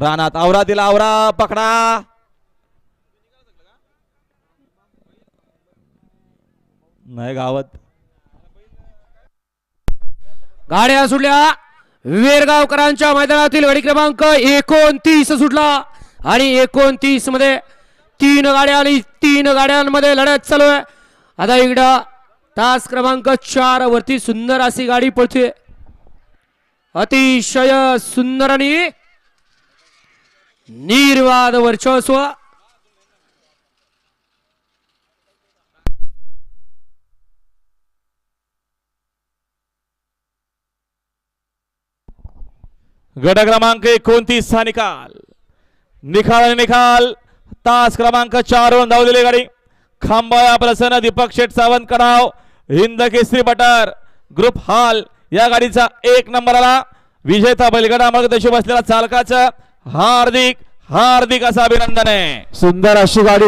रानात आवरा दिला आवरा पकडा नाही गावात गाड्या सुटल्या वेरगावकरांच्या मैदानातील गाडी क्रमांक 29 सुटला आणि 29 मध्ये 3 गाड्या आणि 3 गाड्यांमध्ये लढत चालू आहे। आता इकडं तास क्रमांक 4 वरती सुंदर अशी गाडी पळते अतिशय सुंदर आणि निर्वाद वर्चस्व गट क्रमांक 29 चा निकाल तास क्रमांक 4 वर धावलेली गाडी खांबाळा प्रसन्न दीपक शेठ Sawant Kadav Hind Kesari butter group hall या गाडीचा 1 नंबरला विजेता बैलगाडा मार्गदर्शक बसलेला चालकाचं हार्दिक असं अभिनंदन आहे। सुंदर अशी गाडी